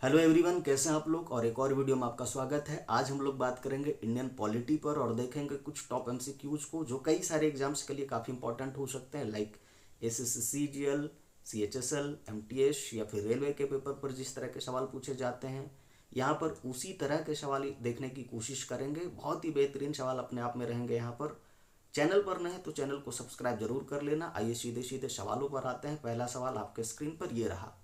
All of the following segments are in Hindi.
हेलो एवरीवन, कैसे हैं आप लोग। और एक और वीडियो में आपका स्वागत है। आज हम लोग बात करेंगे इंडियन पॉलिटी पर और देखेंगे कुछ टॉप एमसीक्यूज को जो कई सारे एग्जाम्स के लिए काफ़ी इंपॉर्टेंट हो सकते हैं, लाइक एसएससी, सीएचएसएल, एमटीएस या फिर रेलवे के पेपर पर जिस तरह के सवाल पूछे जाते हैं, यहाँ पर उसी तरह के सवाल देखने की कोशिश करेंगे। बहुत ही बेहतरीन सवाल अपने आप में रहेंगे यहाँ पर। चैनल पर नए हैं तो चैनल को सब्सक्राइब जरूर कर लेना। आइए सीधे सीधे सवालों पर आते हैं। पहला सवाल आपके स्क्रीन पर ये रहा।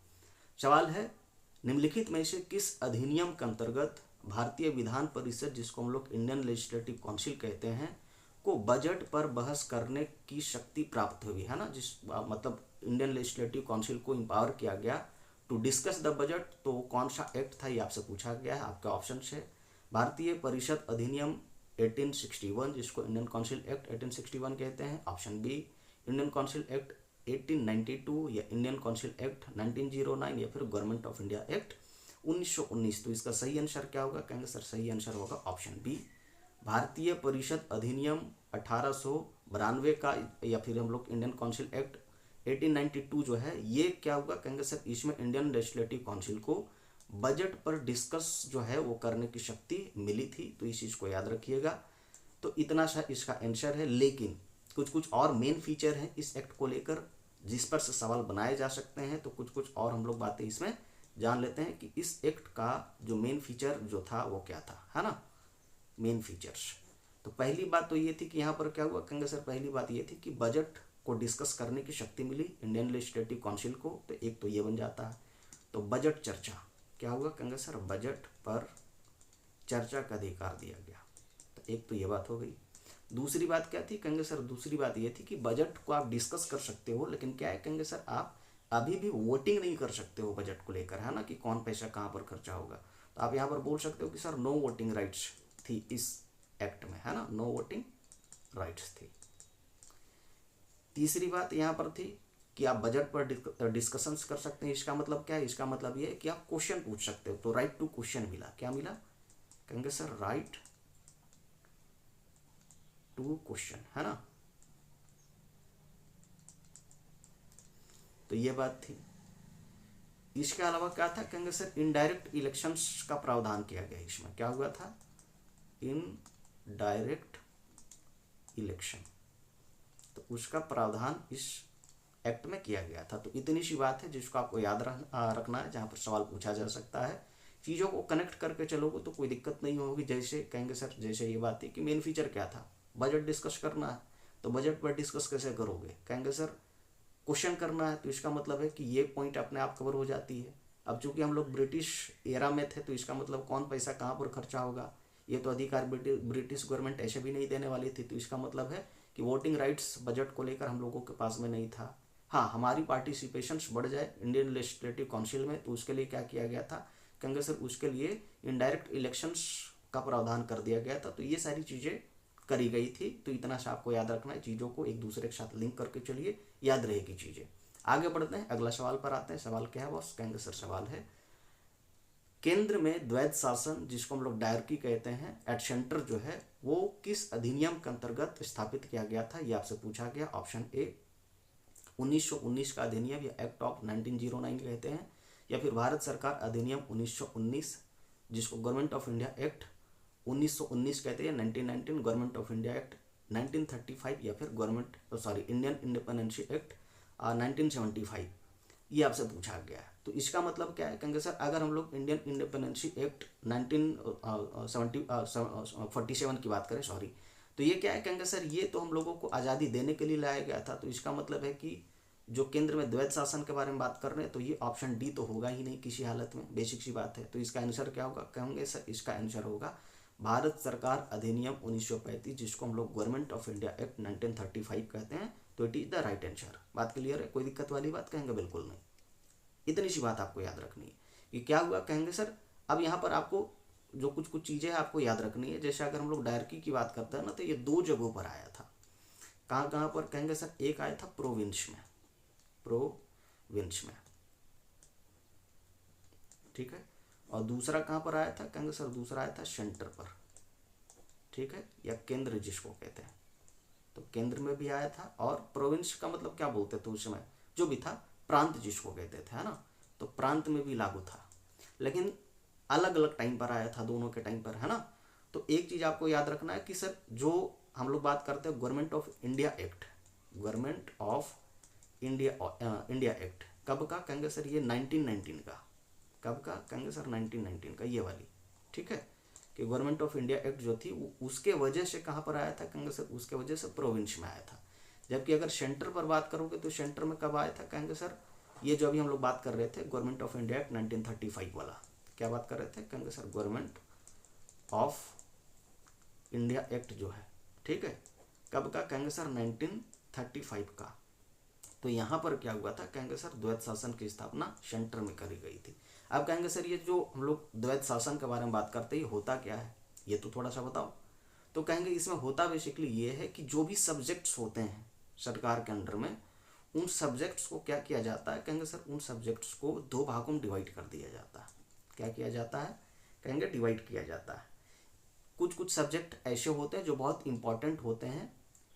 सवाल है, निम्नलिखित में से किस अधिनियम के अंतर्गत भारतीय विधान परिषद, जिसको हम लोग इंडियन लेजिस्लेटिव काउंसिल कहते हैं, को बजट पर बहस करने की शक्ति प्राप्त हुई है ना। मतलब इंडियन लेजिस्लेटिव काउंसिल को एम्पावर किया गया टू डिस्कस द बजट। तो कौन सा एक्ट था ये आपसे पूछा गया है। आपका ऑप्शन है भारतीय परिषद अधिनियम 1861, जिसको इंडियन काउंसिल एक्ट 1861 कहते हैं। Option B Indian council act 1892 या इंडियन काउंसिल एक्ट 1909 या फिर गवर्नमेंट ऑफ इंडिया एक्ट 1919। तो इसका सही आंसर क्या होगा? कहेंगे सर सही आंसर होगा ऑप्शन बी, भारतीय परिषद अधिनियम 1892 का, या फिर हम लोग इंडियन काउंसिल एक्ट 1892 जो है ये क्या होगा? कहेंगे सर इसमें इंडियन लेजिस्लेटिव काउंसिल को बजट पर डिस्कस जो है वो करने की शक्ति मिली थी। तो इस चीज़ को याद रखिएगा। तो इतना सा इसका आंसर है, लेकिन कुछ कुछ और मेन फीचर हैं इस एक्ट को लेकर जिस पर से सवाल बनाए जा सकते हैं। तो कुछ कुछ और हम लोग बातें इसमें जान लेते हैं कि इस एक्ट का जो मेन फीचर जो था वो क्या था, है ना, मेन फीचर्स। तो पहली बात तो ये थी कि यहाँ पर क्या हुआ? कहेंगे सर पहली बात ये थी कि बजट को डिस्कस करने की शक्ति मिली इंडियन लेजिस्लेटिव काउंसिल को। तो एक तो ये बन जाता है। तो बजट चर्चा क्या हुआ? कहेंगे सर बजट पर चर्चा का अधिकार दिया गया। तो एक तो ये बात हो गई। दूसरी बात क्या थी? कहेंगे सर दूसरी बात ये थी कि बजट को आप डिस्कस कर सकते हो, लेकिन क्या है कहेंगे सर आप अभी भी वोटिंग नहीं कर सकते हो बजट को लेकर, है ना, कि कौन पैसा कहाँ पर खर्चा होगा। तो आप यहाँ पर बोल सकते हो कि सर नो वोटिंग राइट्स थी इस एक्ट में, है ना, नो वोटिंग राइट्स थी। तीसरी बात यहाँ पर थी कि आप बजट पर डिस्कशंस कर सकते हैं। इसका मतलब क्या है? इसका मतलब ये है कि आप क्वेश्चन पूछ सकते हो। तो राइट टू क्वेश्चन मिला। क्या मिला? कहेंगे सर राइट टू क्वेश्चन, है ना। तो ये बात थी। इसके अलावा क्या था? कहेंगे सर इनडायरेक्ट इलेक्शंस का प्रावधान किया गया। इसमें क्या हुआ था? इनडायरेक्ट इलेक्शन, तो उसका प्रावधान इस एक्ट में किया गया था। तो इतनी सी बात है जिसको आपको याद रखना है, जहां पर सवाल पूछा जा सकता है। चीज़ों को कनेक्ट करके चलोगे तो कोई दिक्कत नहीं होगी। जैसे कहेंगे सर जैसे ये बात है कि मेन फीचर क्या था? बजट डिस्कस करना है। तो बजट पर डिस्कस कैसे करोगे? कहेंगे सर क्वेश्चन करना है। तो इसका मतलब है कि ये पॉइंट अपने आप कवर हो जाती है। अब चूंकि हम लोग ब्रिटिश एरा में थे तो इसका मतलब कौन पैसा कहाँ पर खर्चा होगा ये तो अधिकार ब्रिटिश गवर्नमेंट ऐसे भी नहीं देने वाली थी। तो इसका मतलब है कि वोटिंग राइट्स बजट को लेकर हम लोगों के पास में नहीं था। हाँ, हमारी पार्टिसिपेशन बढ़ जाए इंडियन लेजिस्लेटिव काउंसिल में, तो उसके लिए क्या किया गया था? कहेंगे सर उसके लिए इनडायरेक्ट इलेक्शंस का प्रावधान कर दिया गया था। तो ये सारी चीज़ें करी गई थी। तो इतना सा आपको याद रखना है। चीज़ों को एक दूसरे के साथ लिंक करके चलिए, याद रहेगी चीज़ें। आगे बढ़ते हैं, अगला सवाल पर आते हैं। सवाल क्या है बॉस? कहेंगे सर सवाल है केंद्र में द्वैध शासन, जिसको हम लोग डायरकी कहते हैं, एट सेंटर जो है वो किस अधिनियम के अंतर्गत स्थापित किया गया था? ये आपसे पूछा गया। ऑप्शन ए 1919 का अधिनियम या एक्ट ऑफ 1909 कहते हैं, या फिर भारत सरकार अधिनियम 1919 जिसको गवर्नमेंट ऑफ इंडिया एक्ट 1919 कहते हैं, 1919 गवर्नमेंट ऑफ इंडिया एक्ट 1935, या फिर इंडियन इंडिपेंडेंस एक्ट 1975। ये आपसे पूछा गया है। तो इसका मतलब क्या है? कहेंगे सर अगर हम लोग इंडियन इंडिपेंडेंस एक्ट 1947 की बात करें, सॉरी, तो ये क्या है? कहेंगे सर ये तो हम लोगों को आज़ादी देने के लिए लाया गया था। तो इसका मतलब है कि जो केंद्र में द्वैध शासन के बारे में बात कर रहे हैं, तो ये ऑप्शन डी तो होगा ही नहीं किसी हालत में, बेसिक सी बात है। तो इसका आंसर क्या होगा? कहेंगे सर इसका आंसर होगा भारत सरकार अधिनियम 1935, जिसको हम लोग गवर्नमेंट ऑफ इंडिया एक्ट 1935 कहते हैं। तो it is the right answer. बात क्लियर है? कोई दिक्कत वाली बात? कहेंगे बिल्कुल नहीं। इतनी सी बात आपको याद रखनी है कि क्या हुआ। कहेंगे सर अब यहाँ पर आपको जो कुछ कुछ चीज़ें आपको याद रखनी है। जैसे अगर हम लोग डायरकी की बात करते हैं ना, तो ये दो जगहों पर आया था। कहाँ कहाँ पर? कहेंगे सर एक आया था प्रोविंस में, प्रोविंस में, ठीक है। और दूसरा कहाँ पर आया था? कहेंगे सर दूसरा आया था सेंटर पर, ठीक है, या केंद्र जिसको कहते हैं। तो केंद्र में भी आया था। और प्रोविंस का मतलब क्या बोलते थे उस समय? जो भी था प्रांत जिसको कहते थे, है ना। तो प्रांत में भी लागू था। लेकिन अलग अलग टाइम पर आया था दोनों के टाइम पर, है ना। तो एक चीज़ आपको याद रखना है कि सर जो हम लोग बात करते हैं government of India act, government of India act कब का कहेंगे सर, ये 1919 का। कब का कहेंगे सर, 1919 का, ये वाली, ठीक है। कि गवर्नमेंट ऑफ इंडिया एक्ट जो थी उसके वजह से कहाँ पर आया था कहेंगे सर, उसके वजह से प्रोविंस में आया था। जबकि अगर सेंटर पर बात करोगे तो सेंटर में कब आया था कहेंगे सर, ये जो अभी हम लोग बात कर रहे थे गवर्नमेंट ऑफ इंडिया एक्ट 1935 वाला, क्या बात कर रहे थे कहेंगे sir, government of India act जो है, ठीक है, कब का कहेंगे सर, 1935 का। तो यहाँ पर क्या हुआ था कहेंगे सर, द्वैत शासन की स्थापना सेंटर में करी गई थी। अब कहेंगे सर ये जो हम लोग द्वैत शासन के बारे में बात करते हैं ये होता क्या है, ये तो थोड़ा सा बताओ। तो कहेंगे इसमें होता बेसिकली ये है कि जो भी सब्जेक्ट्स होते हैं सरकार के अंडर में, उन सब्जेक्ट्स को क्या किया जाता है कहेंगे सर, उन सब्जेक्ट्स को दो भागों में डिवाइड कर दिया जाता है। क्या किया जाता है कहेंगे, डिवाइड किया जाता है। कुछ कुछ सब्जेक्ट ऐसे होते हैं जो बहुत इंपॉर्टेंट होते हैं,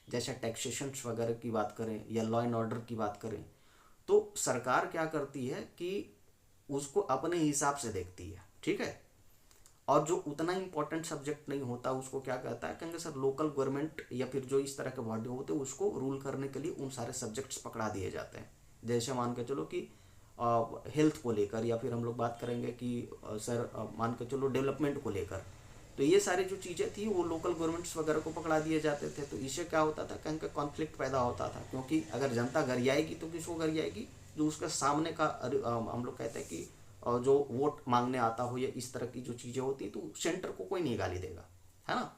जैसे टैक्सेशन वगैरह की बात करें या लॉ एंड ऑर्डर की बात करें, तो सरकार क्या करती है कि उसको अपने हिसाब से देखती है, ठीक है। और जो उतना इंपॉर्टेंट सब्जेक्ट नहीं होता उसको क्या कहता है कहेंगे सर, लोकल गवर्नमेंट या फिर जो इस तरह के बॉडी होते हैं उसको रूल करने के लिए उन सारे सब्जेक्ट्स पकड़ा दिए जाते हैं। जैसे मान के चलो कि हेल्थ को लेकर, या फिर हम लोग बात करेंगे कि सर मान के चलो डेवलपमेंट को लेकर, तो ये सारी जो चीज़ें थी वो लोकल गवर्नमेंट्स वगैरह को पकड़ा दिए जाते थे। तो इससे क्या होता था कहीं का कॉन्फ्लिक्ट पैदा होता था, क्योंकि अगर जनता गरियाएगी तो किसको गरियाएगी, जो उसका सामने का हम लोग कहते हैं कि जो वोट मांगने आता हो या इस तरह की जो चीज़ें होती तो सेंटर को कोई नहीं गाली देगा, है ना।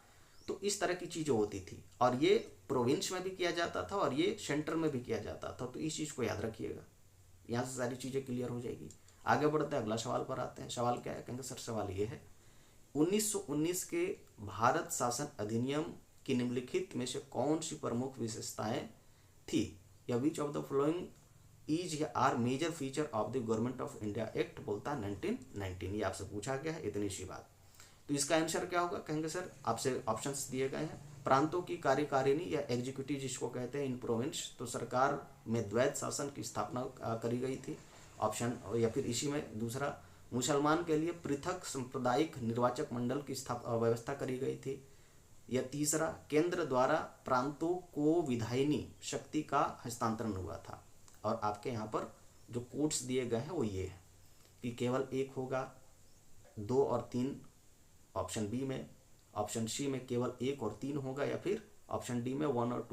तो इस तरह की चीज़ें होती थी, और ये प्रोविंस में भी किया जाता था और ये सेंटर में भी किया जाता था। तो इस चीज़ को याद रखिएगा, यहाँ से सारी चीज़ें क्लियर हो जाएगी। आगे बढ़ते हैं, अगला सवाल पर आते हैं। सवाल क्या है कहेंगे सर, सवाल ये है 1919 के भारत शासन अधिनियम की निम्नलिखित में से कौन सी प्रमुख विशेषताएं थी, या which of the following is या are major feature of the government of India act, बोलता है 1919। ये आपसे पूछा गया है, इतनी सी बात। तो इसका आंसर क्या होगा कहेंगे सर, आपसे ऑप्शंस दिए गए हैं। प्रांतों की कार्यकारिणी या एग्जीक्यूटिव जिसको कहते हैं इन प्रोविंस, तो सरकार में द्वैत शासन की स्थापना करी गई थी, ऑप्शन। या फिर इसी में दूसरा, मुसलमान के लिए पृथक सांप्रदायिक निर्वाचक मंडल की व्यवस्था करी गई थी। या तीसरा, केंद्र द्वारा प्रांतों को विधायिनी शक्ति का हस्तांतरण हुआ था। और आपके यहाँ पर जो कोड्स दिए गए हैं वो ये है कि केवल एक होगा, 2 और 3 ऑप्शन बी में, ऑप्शन सी में केवल 1 और 3 होगा, या फिर ऑप्शन डी में 1 और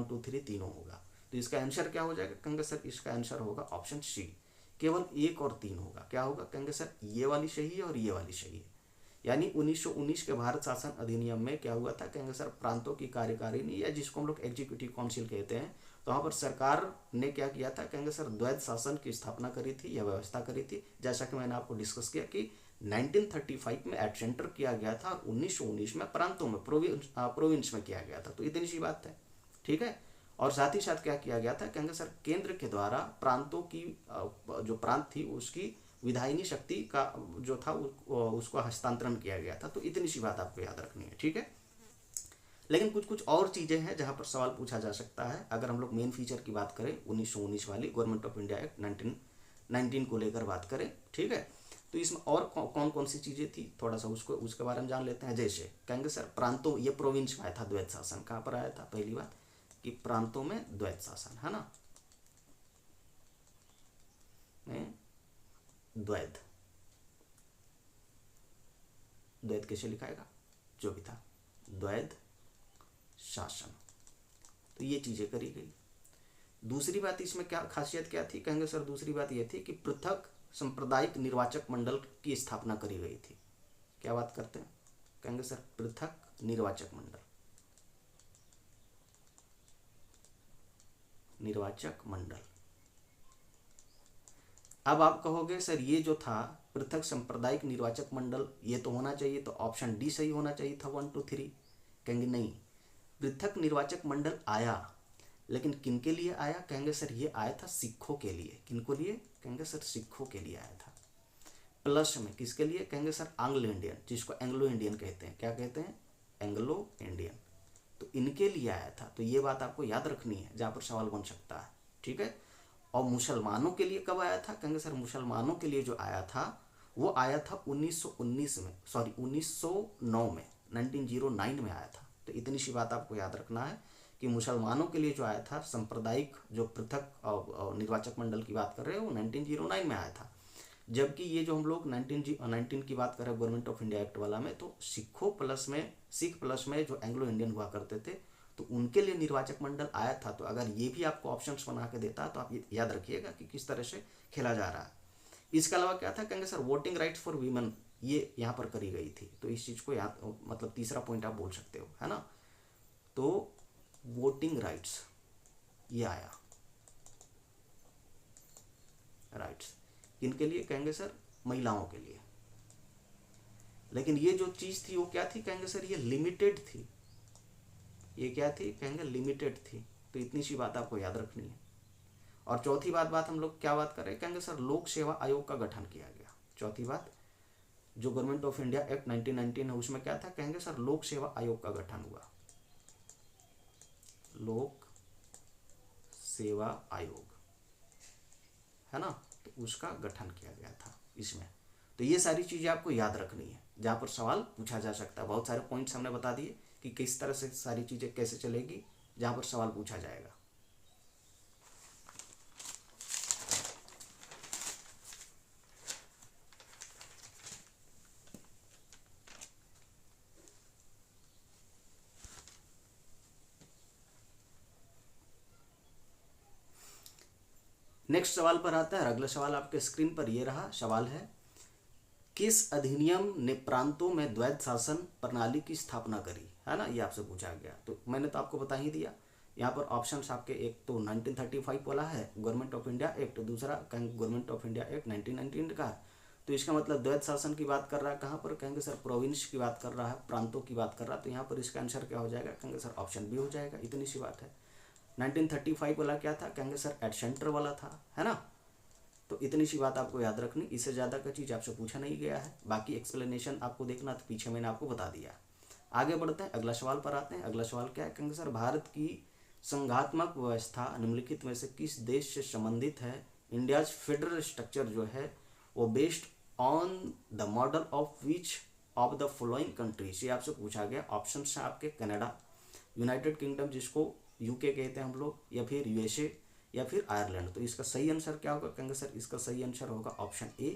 2 3 तीनों होगा। तो इसका आंसर क्या हो जाएगा कहेंगे सर, इसका आंसर होगा ऑप्शन सी, केवल 1 और 3 होगा। क्या होगा कहेंगे सर, ये वाली सही है और ये वाली सही है। यानी 1919 के भारत शासन अधिनियम में क्या हुआ था कहेंगे सर, प्रांतों की कार्यकारिणी या जिसको हम लोग एग्जीक्यूटिव काउंसिल कहते हैं, तो वहाँ पर सरकार ने क्या किया था कहेंगे सर, द्वैत शासन की स्थापना करी थी या व्यवस्था करी थी। जैसा कि मैंने आपको डिस्कस किया कि 1935 में एट सेंटर किया गया था और 1919 में प्रांतों में प्रोविंस में किया गया था। तो इतनी सी बात है, ठीक है। और साथ ही साथ क्या किया गया था कहेंगे सर, केंद्र के द्वारा प्रांतों की जो प्रांत थी उसकी विधायिनी शक्ति का जो था उसको हस्तांतरण किया गया था। तो इतनी सी बात आपको याद रखनी है, ठीक है। लेकिन कुछ कुछ और चीज़ें हैं जहाँ पर सवाल पूछा जा सकता है। अगर हम लोग मेन फीचर की बात करें 1919 वाली गवर्नमेंट ऑफ इंडिया एक्ट 1919 को लेकर बात करें, ठीक है, तो इसमें और कौन कौन सी चीज़ें थी थोड़ा सा उसके बारे में जान लेते हैं। जैसे कहेंगे सर, प्रांतों, ये प्रोविंस में आया था द्वैत शासन। कहाँ पर आया था, पहली बात कि प्रांतों में द्वैत शासन, है ना, द्वैत, द्वैत कैसे लिखाएगा, जो भी था, द्वैत शासन। तो ये चीजें करी गई। दूसरी बात इसमें क्या खासियत क्या थी कहेंगे सर, दूसरी बात ये थी कि पृथक सांप्रदायिक निर्वाचक मंडल की स्थापना करी गई थी। क्या बात करते हैं कहेंगे सर, पृथक निर्वाचक मंडल, निर्वाचक मंडल। अब आप कहोगे सर ये जो था पृथक सांप्रदायिक निर्वाचक मंडल, ये तो होना चाहिए, तो ऑप्शन डी सही होना चाहिए था 1 2 3। कहेंगे नहीं, पृथक निर्वाचक मंडल आया, लेकिन किन के लिए आया कहेंगे सर, ये आया था सिखों के लिए। किनको लिए कहेंगे सर, सिखों के लिए आया था। प्लस में किसके लिए कहेंगे सर, एंग्लो इंडियन, जिसको एंग्लो इंडियन कहते हैं। क्या कहते हैं, एंग्लो इंडियन। तो इनके लिए आया था। तो ये बात आपको याद रखनी है जहाँ पर सवाल बन सकता है, ठीक है। और मुसलमानों के लिए कब आया था कहेंगे सर, मुसलमानों के लिए जो आया था वो आया था 1919 में, सॉरी 1909 में, 1909 में आया था। तो इतनी सी बात आपको याद रखना है कि मुसलमानों के लिए जो आया था सांप्रदायिक जो पृथक निर्वाचक मंडल की बात कर रहे हैं वो 1909 में आया था। जबकि ये जो हम लोग 19 की बात कर रहे हैं गवर्नमेंट ऑफ इंडिया एक्ट वाला में, तो सिख प्लस में जो एंग्लो इंडियन हुआ करते थे तो उनके लिए निर्वाचक मंडल आया था। तो अगर ये भी आपको ऑप्शंस बना के देता तो आप ये याद रखिएगा कि किस तरह से खेला जा रहा है। इसके अलावा क्या था, कहेंगे sir voting rights for women, ये यहाँ पर करी गई थी। तो इस चीज़ को याद, मतलब तीसरा पॉइंट आप बोल सकते हो, है ना। तो वोटिंग राइट्स ये आया, राइट्स किनके लिए, कहेंगे सर महिलाओं के लिए। लेकिन ये जो चीज़ थी वो क्या थी, कहेंगे सर ये लिमिटेड थी। ये क्या थी, कहेंगे लिमिटेड थी। तो इतनी सी बात आपको याद रखनी है। और चौथी बात हम लोग क्या बात कर रहे हैं, कहेंगे सर लोक सेवा आयोग का गठन किया गया। चौथी बात, जो गवर्नमेंट ऑफ इंडिया एक्ट 1919 है उसमें क्या था, कहेंगे सर लोक सेवा आयोग का गठन हुआ, लोक सेवा आयोग, है ना। तो उसका गठन किया गया था इसमें। तो ये सारी चीज़ें आपको याद रखनी है जहाँ पर सवाल पूछा जा सकता है। बहुत सारे पॉइंट्स हमने बता दिए कि किस तरह से सारी चीज़ें कैसे चलेगी जहाँ पर सवाल पूछा जाएगा। नेक्स्ट सवाल पर आता है। अगला सवाल आपके स्क्रीन पर ये रहा। सवाल है, किस अधिनियम ने प्रांतों में द्वैध शासन प्रणाली की स्थापना करी, है ना। ये आपसे पूछा गया। तो मैंने तो आपको बता ही दिया। यहाँ पर ऑप्शंस आपके, एक तो 1935 वाला है गवर्नमेंट ऑफ इंडिया एक्ट, दूसरा गवर्नमेंट ऑफ इंडिया एक्ट 1919 का है। तो इसका मतलब द्वैध शासन की बात कर रहा है कहाँ पर, कहेंगे सर प्रोविंस की बात कर रहा है, प्रांतों की बात कर रहा है। तो यहाँ पर इसका आंसर क्या हो जाएगा, कहेंगे सर ऑप्शन बी हो जाएगा। इतनी सी बात है। 1935 वाला क्या था, कहेंगे सर एट सेंटर वाला था, है ना। तो इतनी सी बात आपको याद रखनी, इससे ज़्यादा का चीज़ आपसे पूछा नहीं गया है। बाकी एक्सप्लेनेशन आपको देखना तो पीछे मैंने आपको बता दिया। आगे बढ़ते हैं, अगला सवाल पर आते हैं। अगला सवाल क्या है, कहेंगे सर भारत की संघात्मक व्यवस्था निम्नलिखित में से किस देश से संबंधित है। इंडियाज फेडरल स्ट्रक्चर जो है वो based on the model of which of the following countries. ये आपसे पूछा गया। ऑप्शन है आपके कनाडा, यूनाइटेड किंगडम जिसको यूके कहते हैं हम लोग, या फिर यूएसए, या फिर आयरलैंड। तो इसका सही आंसर क्या होगा, कहेंगे सर इसका सही आंसर होगा ऑप्शन ए,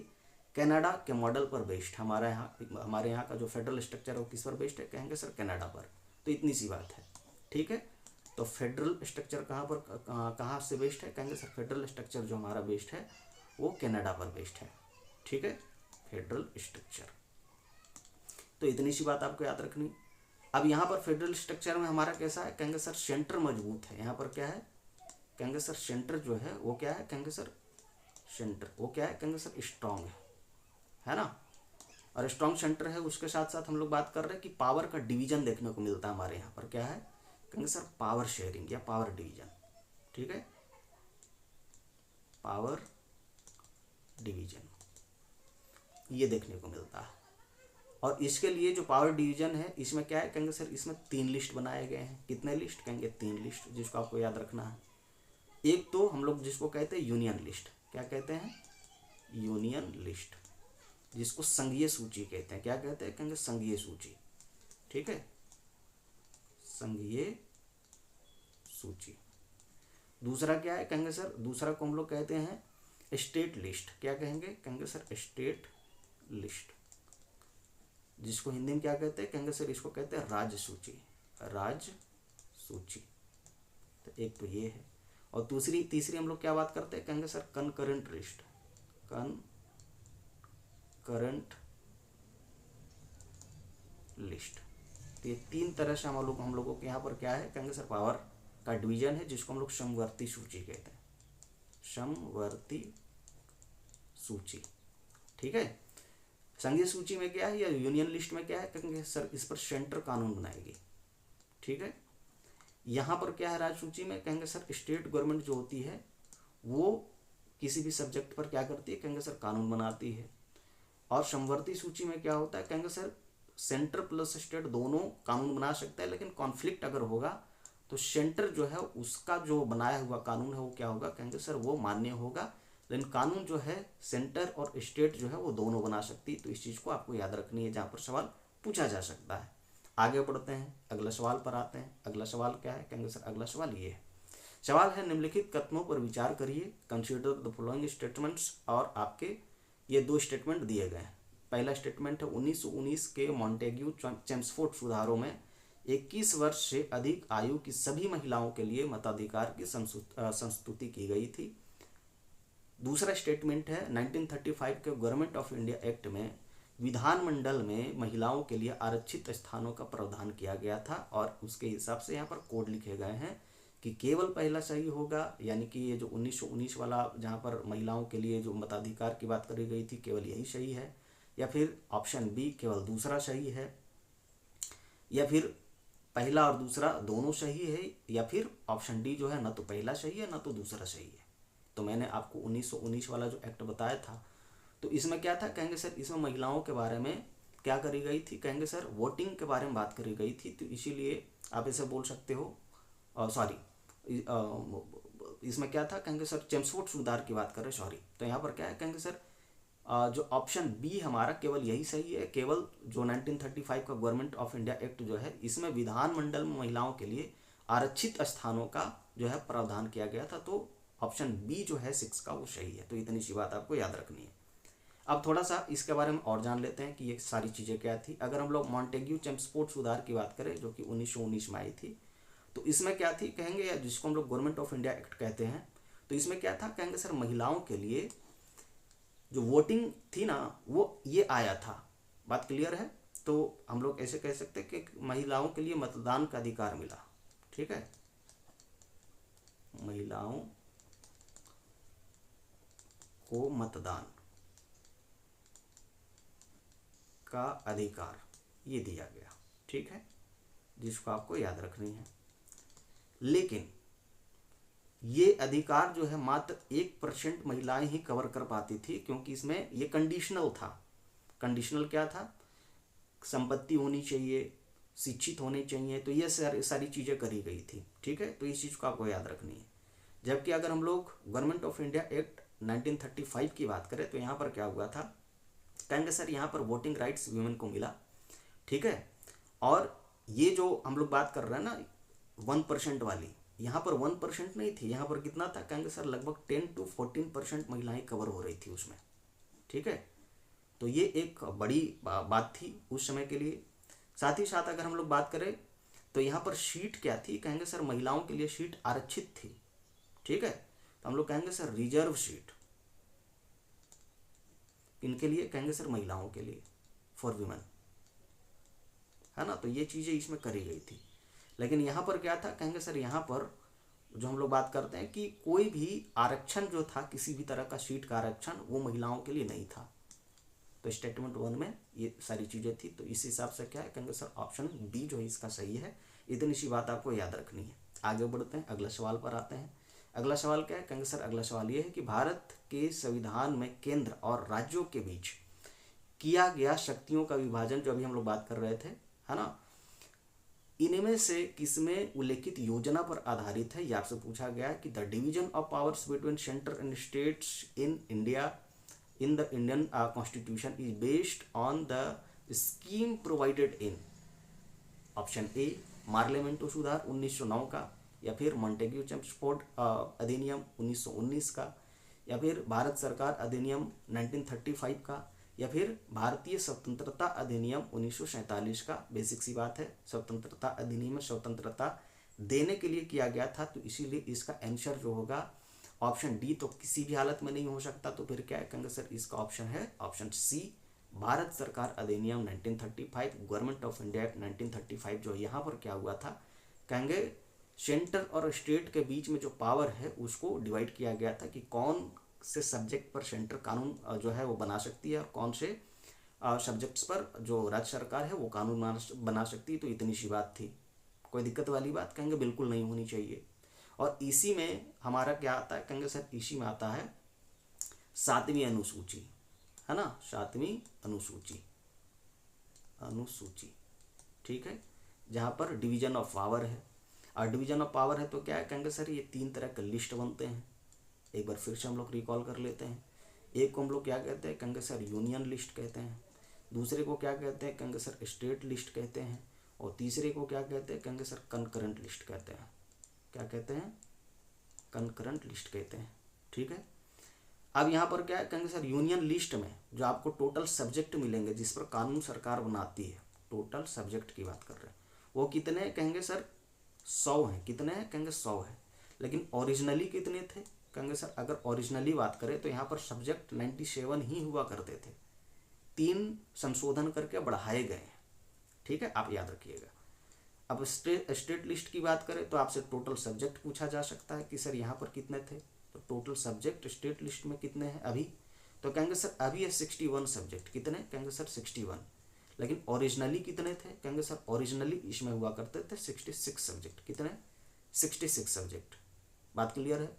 कनाडा के मॉडल पर बेस्ड। हमारे यहाँ का जो फेडरल स्ट्रक्चर है वो किस पर बेस्ड है, कहेंगे सर कनाडा पर। तो इतनी सी बात है, ठीक है। तो फेडरल स्ट्रक्चर कहाँ से बेस्ड है, कहेंगे सर फेडरल स्ट्रक्चर जो हमारा बेस्ड है वो कनाडा पर बेस्ड है, ठीक है, फेडरल स्ट्रक्चर। तो इतनी सी बात आपको याद रखनी। अब यहाँ पर फेडरल स्ट्रक्चर में हमारा कैसा है, कहेंगे सर सेंटर मजबूत है। यहाँ पर क्या है, कहेंगे सर सेंटर जो है वो क्या है, कहेंगे सर सेंटर वो क्या है, कहेंगे सर स्ट्रांग है ना। और स्ट्रांग सेंटर है, उसके साथ साथ हम लोग बात कर रहे हैं कि पावर का डिवीजन देखने को मिलता है हमारे यहाँ पर। क्या है, कहेंगे सर पावर शेयरिंग या पावर डिवीजन, ठीक है, पावर डिवीजन ये देखने को मिलता है। और इसके लिए जो पावर डिवीजन है इसमें क्या है, कहेंगे सर इसमें 3 लिस्ट बनाए गए हैं। कितने लिस्ट, कहेंगे 3 लिस्ट, जिसको आपको याद रखना है। एक तो हम लोग जिसको कहते हैं यूनियन लिस्ट, क्या कहते हैं, यूनियन लिस्ट, जिसको संघीय सूची कहते हैं। क्या कहते हैं, कहेंगे संघीय सूची, ठीक है, संघीय सूची। दूसरा क्या है, कहेंगे सर दूसरा को हम लोग कहते हैं स्टेट लिस्ट। क्या कहेंगे, कहेंगे सर स्टेट लिस्ट, जिसको हिंदी में क्या कहते हैं, कहेंगे सर इसको कहते हैं राज्य सूची, राज्य सूची। तो एक तो ये है। और तीसरी हम लोग क्या बात करते हैं, कहेंगे sir concurrent list, concurrent list. तो ये 3 तरह से हम लोगों के यहाँ पर क्या है, कहेंगे सर पावर का डिवीजन है, जिसको हम लोग समवर्ती सूची कहते हैं, समवर्ती सूची, ठीक है। संघीय सूची में क्या है या यूनियन लिस्ट में क्या है, कहेंगे सर इस पर सेंटर कानून बनाएगी, ठीक है। यहाँ पर क्या है राज्य सूची में, कहेंगे सर स्टेट गवर्नमेंट जो होती है वो किसी भी सब्जेक्ट पर क्या करती है, कहेंगे सर कानून बनाती है। और समवर्ती सूची में क्या होता है, कहेंगे सर सेंटर प्लस स्टेट दोनों कानून बना सकता है, लेकिन कॉन्फ्लिक्ट अगर होगा तो सेंटर जो है उसका जो बनाया हुआ कानून है वो क्या होगा, कहेंगे सर वो मान्य होगा, लेकिन कानून जो है सेंटर और स्टेट जो है वो दोनों बना सकती है। तो इस चीज़ को आपको याद रखनी है जहाँ पर सवाल पूछा जा सकता है। आगे बढ़ते हैं, अगला सवाल पर आते हैं। अगला सवाल क्या है, कहेंगे सर अगला सवाल ये है। सवाल है निम्नलिखित कथनों पर विचार करिए, कंसीडर द फॉलोइंग स्टेटमेंट्स। और आपके ये दो स्टेटमेंट दिए गए हैं। पहला स्टेटमेंट है 1919 के मॉन्टेग्यू चेम्सफोर्ड सुधारों में 21 वर्ष से अधिक आयु की सभी महिलाओं के लिए मताधिकार की संस्तुति की गई थी। दूसरा स्टेटमेंट है 1935 के गवर्नमेंट ऑफ इंडिया एक्ट में विधानमंडल में महिलाओं के लिए आरक्षित स्थानों का प्रावधान किया गया था, और उसके हिसाब से यहाँ पर कोड लिखे गए हैं कि केवल पहला सही होगा, यानी कि ये जो 1919 वाला जहाँ पर महिलाओं के लिए जो मताधिकार की बात करी गई थी केवल यही सही है, या फिर ऑप्शन बी केवल दूसरा सही है, या फिर पहला और दूसरा दोनों सही है, या फिर ऑप्शन डी जो है ना तो पहला सही है ना तो दूसरा सही है। तो मैंने आपको 1919 वाला जो एक्ट बताया था, तो इसमें क्या था, कहेंगे सर इसमें महिलाओं के बारे में क्या करी गई थी, कहेंगे सर वोटिंग के बारे में बात करी गई थी। तो इसीलिए आप इसे बोल सकते हो, सॉरी इसमें क्या था, कहेंगे सर चेम्सफोर्ड सुधार की बात कर रहे, सॉरी। तो यहाँ पर क्या है, कहेंगे सर जो ऑप्शन बी हमारा केवल यही सही है। केवल जो 1935 का गवर्नमेंट ऑफ इंडिया एक्ट जो है इसमें विधानमंडल में महिलाओं के लिए आरक्षित स्थानों का जो है प्रावधान किया गया था। तो ऑप्शन बी जो है 6 का वो सही है। तो इतनी सी बात आपको याद रखनी है। अब थोड़ा सा इसके बारे में और जान लेते हैं कि ये सारी चीज़ें क्या थी। अगर हम लोग मॉन्टेग्यू चेम्सफोर्ड सुधार की बात करें जो कि 1919 में आई थी, तो इसमें क्या थी, कहेंगे या जिसको हम लोग गवर्नमेंट ऑफ इंडिया एक्ट कहते हैं, तो इसमें क्या था, कहेंगे सर महिलाओं के लिए जो वोटिंग थी ना वो ये आया था। बात क्लियर है। तो हम लोग ऐसे कह सकते हैं कि महिलाओं के लिए मतदान का अधिकार मिला। ठीक है, महिलाओं को मतदान का अधिकार ये दिया गया। ठीक है, जिसको आपको याद रखनी है। लेकिन ये अधिकार जो है मात्र 1% महिलाएं ही कवर कर पाती थी, क्योंकि इसमें ये कंडीशनल था। कंडीशनल क्या था, संपत्ति होनी चाहिए, शिक्षित होने चाहिए, तो ये सारी चीज़ें करी गई थी। ठीक है, तो इस चीज़ को आपको याद रखनी है। जबकि अगर हम लोग गवर्नमेंट ऑफ इंडिया एक्ट 1935 की बात करें तो यहाँ पर क्या हुआ था, कहेंगे सर यहाँ पर वोटिंग राइट्स वीमेन को मिला। ठीक है, और ये जो हम लोग बात कर रहे हैं ना 1% वाली, यहाँ पर 1% नहीं थी, यहाँ पर कितना था, कहेंगे सर लगभग 10 to 14% महिलाएं कवर हो रही थी उसमें। ठीक है, तो ये एक बड़ी बात थी उस समय के लिए। साथ ही साथ अगर हम लोग बात करें तो यहाँ पर सीट क्या थी, कहेंगे सर महिलाओं के लिए सीट आरक्षित थी। ठीक है, तो हम लोग कहेंगे सर रिजर्व सीट इनके लिए, कहेंगे सर महिलाओं के लिए, फॉर वीमेन, है ना। तो ये चीज़ें इसमें करी गई थी। लेकिन यहाँ पर क्या था, कहेंगे सर यहाँ पर जो हम लोग बात करते हैं कि कोई भी आरक्षण जो था, किसी भी तरह का सीट का आरक्षण वो महिलाओं के लिए नहीं था। तो स्टेटमेंट 1 में ये सारी चीज़ें थी। तो इस हिसाब से क्या है, कहेंगे सर ऑप्शन बी जो है इसका सही है। इतनी सी बात आपको याद रखनी है। आगे बढ़ते हैं, अगला सवाल पर आते हैं। अगला सवाल क्या है, कहेंगे सर अगला सवाल ये है कि भारत के संविधान में केंद्र और राज्यों के बीच किया गया शक्तियों का विभाजन, जो अभी हम लोग बात कर रहे थे, है ना, इनमें से किसमें उल्लेखित योजना पर आधारित है। यह आपसे पूछा गया है कि the division of powers between centre and states in India in the Indian constitution is based on the scheme provided in option a मार्लेमेंटो सुधार 1909 का, या फिर मॉन्टेग्यू चेम्सफोर्ड अधिनियम 1919 का, या फिर भारत सरकार अधिनियम 1935 का, या फिर भारतीय स्वतंत्रता अधिनियम 1947 का। बेसिक सी बात है, स्वतंत्रता अधिनियम में स्वतंत्रता देने के लिए किया गया था। तो इसीलिए इसका आंसर जो होगा ऑप्शन डी तो किसी भी हालत में नहीं हो सकता। तो फिर क्या है, कहेंगे सर इसका ऑप्शन है ऑप्शन सी भारत सरकार अधिनियम 1935, गवर्नमेंट ऑफ इंडिया 1935। जो यहाँ पर क्या हुआ था, कहेंगे सेंटर और स्टेट के बीच में जो पावर है उसको डिवाइड किया गया था कि कौन से सब्जेक्ट पर सेंटर कानून जो है वो बना सकती है और कौन से सब्जेक्ट्स पर जो राज्य सरकार है वो कानून बना सकती है। तो इतनी सी बात थी, कोई दिक्कत वाली बात कहेंगे बिल्कुल नहीं होनी चाहिए। और इसी में हमारा क्या आता है, कहेंगे सर इसी में आता है 7वीं अनुसूची, है ना, 7वीं अनुसूची। ठीक है, जहाँ पर डिवीजन ऑफ पावर है। और डिवीजन ऑफ पावर है तो क्या है, कहेंगे सर ये 3 तरह के लिस्ट बनते हैं। एक बार फिर से हम लोग रिकॉल कर लेते हैं। एक को हम लोग क्या कहते हैं, कहेंगे सर यूनियन लिस्ट कहते हैं। दूसरे को क्या कहते हैं, कहेंगे सर स्टेट लिस्ट कहते हैं। और तीसरे को क्या कहते हैं, कहेंगे सर कंकरेंट लिस्ट कहते हैं। क्या कहते हैं, कंकरेंट लिस्ट कहते हैं। ठीक है, अब यहाँ पर क्या है, कहेंगे सर यूनियन लिस्ट में जो आपको टोटल सब्जेक्ट मिलेंगे जिस पर कानून सरकार बनाती है, टोटल सब्जेक्ट की बात कर रहे हैं, वो कितने हैं, कहेंगे सर 100 हैं। कितने हैं, कहेंगे 100 है। लेकिन ओरिजिनली कितने थे, कहेंगे सर अगर ओरिजिनली बात करें तो यहाँ पर सब्जेक्ट 97 ही हुआ करते थे। 3 संशोधन करके बढ़ाए गए हैं। ठीक है, आप याद रखिएगा। अब स्टेट लिस्ट की बात करें तो आपसे टोटल सब्जेक्ट पूछा जा सकता है कि सर यहाँ पर कितने थे, तो टोटल सब्जेक्ट स्टेट लिस्ट में कितने हैं अभी, तो कहेंगे सर अभी है 61 सब्जेक्ट। कितने, कहेंगे सर 61। लेकिन ओरिजिनली कितने थे, कहेंगे सर ओरिजिनली इसमें हुआ करते थे 66 सब्जेक्ट। कितने, 66 सब्जेक्ट। बात क्लियर है।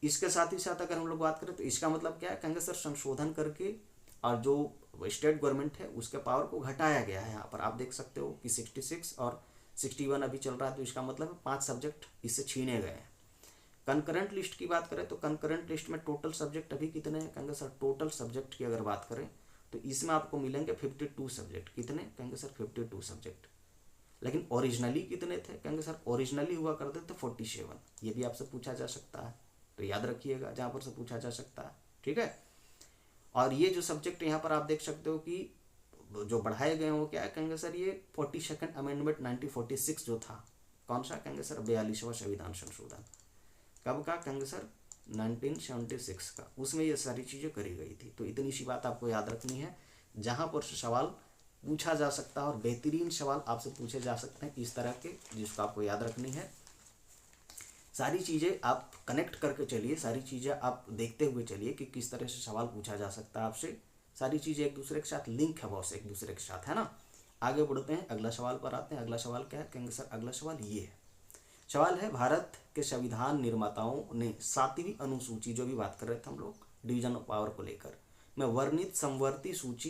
इसके साथ ही साथ अगर हम लोग बात करें तो इसका मतलब क्या है, कहेंगे सर संशोधन करके और जो स्टेट गवर्नमेंट है उसके पावर को घटाया गया है। यहाँ पर आप देख सकते हो कि 66 और 61 अभी चल रहा है, तो इसका मतलब 5 सब्जेक्ट इससे छीने गए हैं। कंकरेंट लिस्ट की बात करें तो कंकरेंट लिस्ट में टोटल सब्जेक्ट अभी कितने हैं, कहेंगे सर टोटल सब्जेक्ट की अगर बात करें तो इसमें आपको मिलेंगे 52 सब्जेक्ट। कितने, कहेंगे सर 52 सब्जेक्ट। लेकिन ओरिजिनली कितने थे, कहेंगे सर ओरिजिनली हुआ करते थे 47। ये भी आपसे पूछा जा सकता है, तो याद रखिएगा जहाँ पर से पूछा जा सकता है। ठीक है, और ये जो सब्जेक्ट यहाँ पर आप देख सकते हो कि जो बढ़ाए गए हैं वो क्या है, कहेंगे सर ये 42nd अमेंडमेंट 1946 जो था, कौन सा, कहेंगे सर 42वां संविधान संशोधन। कब का, कहेंगे सर 1976 का, उसमें ये सारी चीज़ें करी गई थी। तो इतनी सी बात आपको याद रखनी है, जहाँ पर से सवाल पूछा जा सकता है और बेहतरीन सवाल आपसे पूछे जा सकते हैं इस तरह के, जिसको आपको याद रखनी है। सारी चीज़ें आप कनेक्ट करके चलिए, सारी चीज़ें आप देखते हुए चलिए कि किस तरह से सवाल पूछा जा सकता है आपसे। सारी चीज़ें एक दूसरे के साथ लिंक है, बॉस, एक दूसरे के साथ, है ना। आगे बढ़ते हैं, अगला सवाल पर आते हैं। अगला सवाल क्या है, कहेंगे सर अगला सवाल ये है। सवाल है, भारत के संविधान निर्माताओं ने 7वीं अनुसूची, जो भी बात कर रहे थे हम लोग डिवीजन ऑफ पावर को लेकर, में वर्णित समवर्ती सूची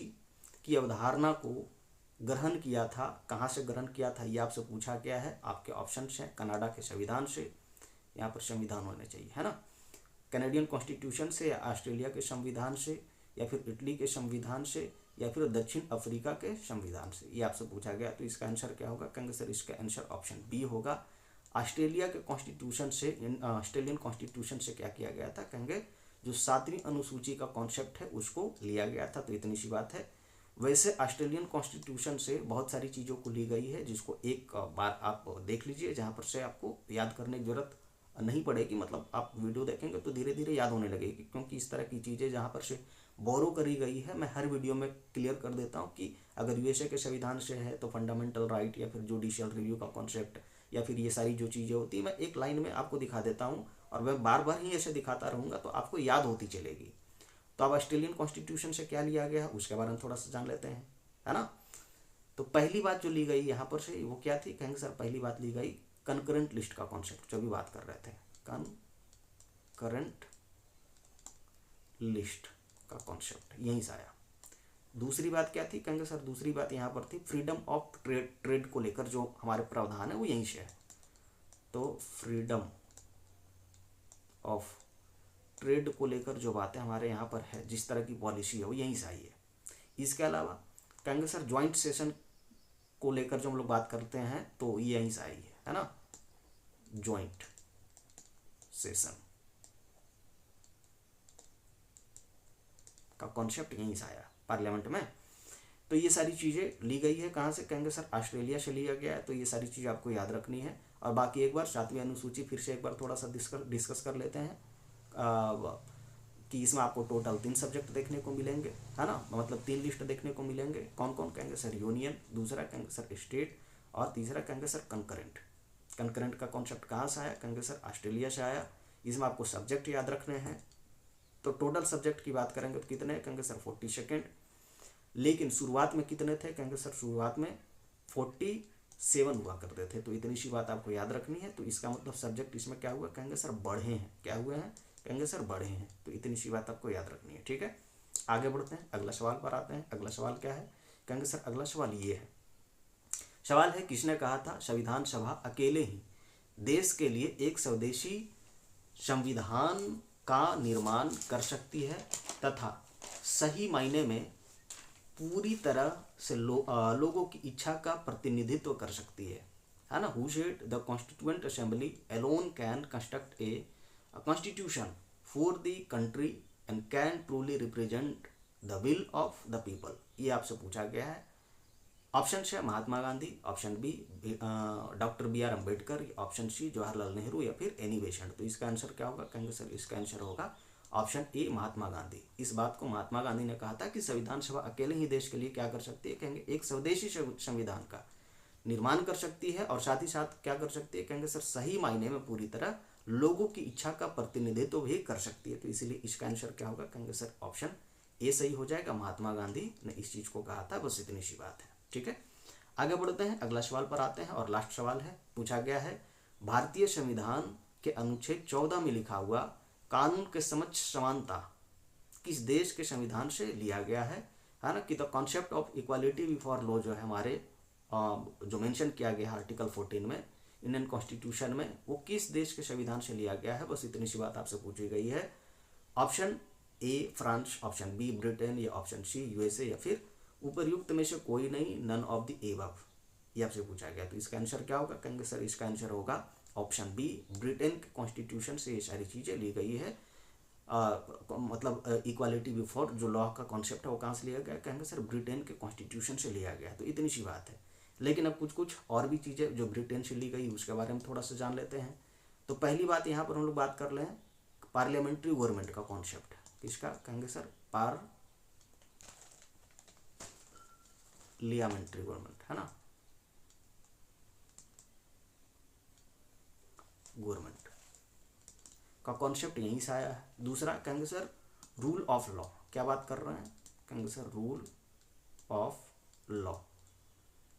की अवधारणा को ग्रहण किया था। कहाँ से ग्रहण किया था, ये आपसे पूछा गया है। आपके ऑप्शन हैं कनाडा के संविधान से, यहाँ पर संविधान होने चाहिए, है ना, कैनेडियन कॉन्स्टिट्यूशन से, या ऑस्ट्रेलिया के संविधान से, या फिर इटली के संविधान से, या फिर दक्षिण अफ्रीका के संविधान से, ये आपसे पूछा गया। तो इसका आंसर क्या होगा, कहेंगे सर इसका आंसर ऑप्शन बी होगा। ऑस्ट्रेलिया के कॉन्स्टिट्यूशन से, ऑस्ट्रेलियन कॉन्स्टिट्यूशन से क्या किया गया था, कहेंगे जो 7वीं अनुसूची का कॉन्सेप्ट है उसको लिया गया था। तो इतनी सी बात है। वैसे ऑस्ट्रेलियन कॉन्स्टिट्यूशन से बहुत सारी चीज़ों को ली गई है, जिसको एक बार आप देख लीजिए, जहाँ पर से आपको याद करने की जरूरत नहीं पड़ेगी। मतलब आप वीडियो देखेंगे तो धीरे धीरे याद होने लगेगी, क्योंकि इस तरह की चीज़ें जहाँ पर से बोरो करी गई है, मैं हर वीडियो में क्लियर कर देता हूँ कि अगर यूएसए के संविधान से है तो फंडामेंटल राइट, या फिर जुडिशियल रिव्यू का कॉन्सेप्ट, या फिर ये सारी जो चीज़ें होती है मैं एक लाइन में आपको दिखा देता हूँ, और मैं बार बार ही ऐसे दिखाता रहूँगा तो आपको याद होती चलेगी। तो अब ऑस्ट्रेलियन कॉन्स्टिट्यूशन से क्या लिया गया है उसके बारे में थोड़ा सा जान लेते हैं, है ना। तो पहली बात जो ली गई यहाँ पर से वो क्या थी, कहेंगे सर पहली बात ली गई कंकरेंट लिस्ट का कॉन्सेप्ट, जो भी बात कर रहे थे, कंकरेंट लिस्ट का कॉन्सेप्ट यहीं से आया। दूसरी बात क्या थी, कहेंगे सर दूसरी बात यहाँ पर थी फ्रीडम ऑफ ट्रेड को लेकर जो हमारे प्रावधान है वो यहीं से है। तो फ्रीडम ऑफ ट्रेड को लेकर जो बातें हमारे यहाँ पर है, जिस तरह की पॉलिसी है वो यहीं से आई है। इसके अलावा कहेंगे सर ज्वाइंट सेशन को लेकर जो हम लोग बात करते हैं तो ये यहीं से आई है ना, ज्वाइंट सेशन का कॉन्सेप्ट यहीं से आया पार्लियामेंट में। तो ये सारी चीज़ें ली गई है कहाँ से, कहेंगे सर ऑस्ट्रेलिया से लिया गया है। तो ये सारी चीज़ें आपको याद रखनी है। और बाकी एक बार 7वीं अनुसूची फिर से एक बार थोड़ा सा डिस्कस कर लेते हैं कि इसमें आपको टोटल 3 सब्जेक्ट देखने को मिलेंगे, है ना, मतलब 3 लिस्ट देखने को मिलेंगे। कौन कौन, कहेंगे सर यूनियन, दूसरा कहेंगे सर स्टेट, और तीसरा कहेंगे सर कंकरेंट। कंकरेंट का कॉन्सेप्ट कहाँ से आया, कहेंगे सर ऑस्ट्रेलिया से आया। इसमें आपको सब्जेक्ट याद रखने हैं। तो टोटल सब्जेक्ट की बात करेंगे तो कितने, कहेंगे सर 42, लेकिन शुरुआत में कितने थे, कहेंगे सर शुरुआत में 47 हुआ करते थे। तो इतनी सी बात आपको याद रखनी है। तो इसका मतलब सब्जेक्ट इसमें क्या हुआ, कहेंगे सर बढ़े हैं। क्या हुए हैं, कहेंगे सर बढ़े हैं। तो इतनी सी बात आपको याद रखनी है, ठीक है। आगे बढ़ते हैं, अगला सवाल पर आते हैं। अगला सवाल क्या है, कहेंगे सर अगला सवाल ये है। सवाल है, किसने कहा था संविधान सभा अकेले ही देश के लिए एक स्वदेशी संविधान का निर्माण कर सकती है तथा सही मायने में पूरी तरह से लोगों की इच्छा का प्रतिनिधित्व कर सकती है ना। Who said the constituent assembly alone can construct a constitution for the country and can truly represent the will of the people. ये आपसे पूछा गया है। ऑप्शन है Mahatma Gandhi, option B doctor B R. Ambedkar, option C Jawaharlal Nehru या फिर एनी बेसेंट। तो इसका आंसर क्या होगा? कहेंगे सर इसका आंसर होगा ऑप्शन ए महात्मा गांधी। इस बात को महात्मा गांधी ने कहा था कि संविधान सभा अकेले ही देश के लिए क्या कर सकती है? कहेंगे एक स्वदेशी संविधान का निर्माण कर सकती है और साथ ही साथ क्या कर सकती है? कहेंगे सर सही मायने में पूरी तरह लोगों की इच्छा का प्रतिनिधित्व भी कर सकती है। तो इसीलिए इसका आंसर क्या होगा? कहेंगे सर ऑप्शन ए सही हो जाएगा। महात्मा गांधी ने इस चीज को कहा था, बस इतनी सी बात है। ठीक है, आगे बढ़ते हैं, अगला सवाल पर आते हैं और लास्ट सवाल है। पूछा गया है भारतीय संविधान के अनुच्छेद 14 में लिखा हुआ कानून के समक्ष समानता किस देश के संविधान से लिया गया है ना। कि the concept of equality before law जो है हमारे जो मेंशन किया गया है आर्टिकल 14 में इंडियन कॉन्स्टिट्यूशन में, वो किस देश के संविधान से लिया गया है? बस इतनी सी बात आपसे पूछी गई है। Option A France, option B Britain या ऑप्शन सी यूएसए या फिर उपर्युक्त में से कोई नहीं, नन ऑफ द एबव, ये आपसे पूछा गया। तो इसका आंसर क्या होगा? कहेंगे सर इसका आंसर होगा ऑप्शन बी, ब्रिटेन के कॉन्स्टिट्यूशन से ये सारी चीज़ें ली गई है। मतलब इक्वालिटी बिफोर जो लॉ का कॉन्सेप्ट है वो कहाँ से लिया गया? कहेंगे सर ब्रिटेन के कॉन्स्टिट्यूशन से लिया गया। तो इतनी सी बात है। लेकिन अब कुछ और भी चीज़ें जो ब्रिटेन से ली गई उसके बारे में थोड़ा सा जान लेते हैं। तो पहली बात यहाँ पर हम लोग बात कर लें पार्लियामेंट्री गवर्नमेंट का कॉन्सेप्ट। किसका? कहेंगे सर पार्लियामेंट्री गवर्नमेंट, है ना, गवर्नमेंट का कॉन्सेप्ट यहीं से आया है। दूसरा कहेंगे सर रूल ऑफ लॉ, क्या बात कर रहे हैं? कहेंगे सर रूल ऑफ लॉ,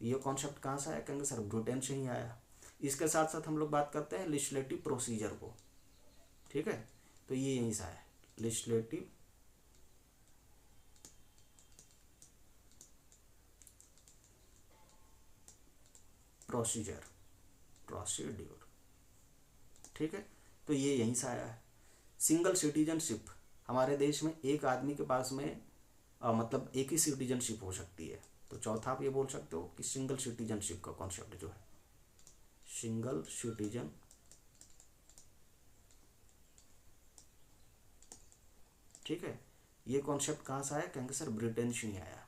ये कॉन्सेप्ट कहाँ से आया? कहेंगे सर ब्रिटेन से ही आया। इसके साथ साथ हम लोग बात करते हैं लेजिस्लेटिव प्रोसीजर को। ठीक है, तो ये यहीं से आया लेजिस्लेटिव प्रोसीड्यूर। ठीक है, तो ये यहीं से आया है। सिंगल सिटीजनशिप, हमारे देश में एक आदमी के पास में मतलब एक ही सिटीजनशिप हो सकती है। तो चौथा आप ये बोल सकते हो कि सिंगल सिटीजनशिप का कॉन्सेप्ट जो है सिंगल सिटीजन, ठीक है, ये कॉन्सेप्ट कहाँ से आया? कहेंगे सर ब्रिटेन से ही आया।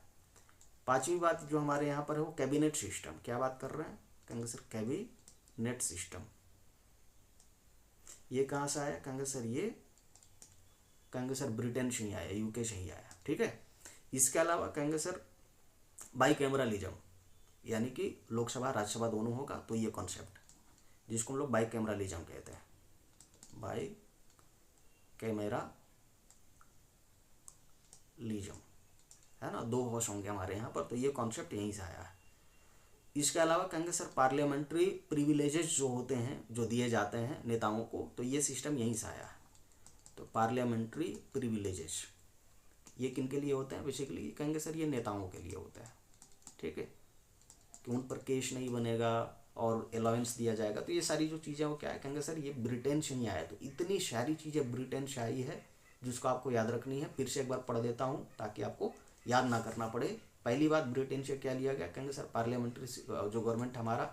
पांचवी बात जो हमारे यहाँ पर है वो कैबिनेट सिस्टम, क्या बात कर रहे हैं? कहेंगे सर कैबिनेट सिस्टम, ये कहाँ से आया? कहेंगे सर ये कहेंगे सर ब्रिटेन से ही आया, यूके से ही आया। ठीक है, इसके अलावा कहेंगे सर बाईकैमरलिज्म, यानी कि लोकसभा राज्यसभा दोनों होगा, तो ये कॉन्सेप्ट जिसको हम लोग बाईकैमरलिज्म कहते हैं, बाईकैमरलिज्म, है ना, दो हाउस होंगे हमारे यहाँ पर, तो ये कॉन्सेप्ट यहीं से आया है। इसके अलावा कहेंगे सर पार्लियामेंट्री प्रिविलेजेस जो होते हैं, जो दिए जाते हैं नेताओं को, तो ये सिस्टम यहीं से आया है। तो पार्लियामेंट्री प्रिविलेजेस ये किन के लिए होते हैं? बेसिकली कहेंगे सर ये नेताओं के लिए होता है। ठीक है, कि उन पर केस नहीं बनेगा और अलाउंस दिया जाएगा। तो ये सारी जो चीज़ें वो क्या है? कहेंगे सर ये ब्रिटेन से ही आया। तो इतनी सारी चीज़ें ब्रिटेन से आई है जिसको आपको याद रखनी है। फिर से एक बार पढ़ देता हूँ ताकि आपको याद ना करना पड़े। पहली बात ब्रिटेन से क्या लिया गया? कहेंगे सर पार्लियामेंट्री जो गवर्नमेंट हमारा,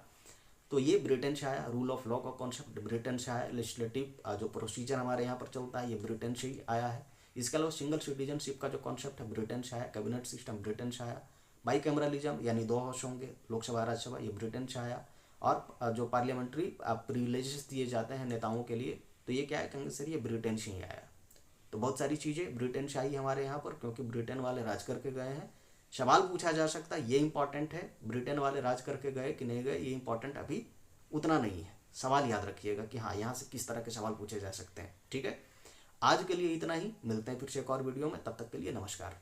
तो ये ब्रिटेन से आया। रूल ऑफ लॉ का कॉन्सेप्ट ब्रिटेन से आया। लेजिस्लेटिव जो प्रोसीजर हमारे यहाँ पर चलता है ये ब्रिटेन से ही आया है। इसके अलावा सिंगल सिटीजनशिप का जो कॉन्सेप्ट है ब्रिटेन से आया। कैबिनेट सिस्टम ब्रिटेन से आया। बाईकैमरलिज्म यानी दो हाउस होंगे, लोकसभा राज्यसभा, ये ब्रिटेन से आया। और जो पार्लियामेंट्री प्रिविलेजेस दिए जाते हैं नेताओं के लिए, तो ये क्या है? कहेंगे सर ये ब्रिटेन से ही आया। तो बहुत सारी चीज़ें ब्रिटेन से आई हमारे यहाँ पर, क्योंकि ब्रिटेन वाले राज करके गए हैं। सवाल पूछा जा सकता है, ये इंपॉर्टेंट है, ब्रिटेन वाले राज करके गए कि नहीं गए, ये इंपॉर्टेंट अभी उतना नहीं है। सवाल याद रखिएगा कि हाँ यहाँ से किस तरह के सवाल पूछे जा सकते हैं। ठीक है, आज के लिए इतना ही, मिलते हैं फिर से एक और वीडियो में, तब तक के लिए नमस्कार।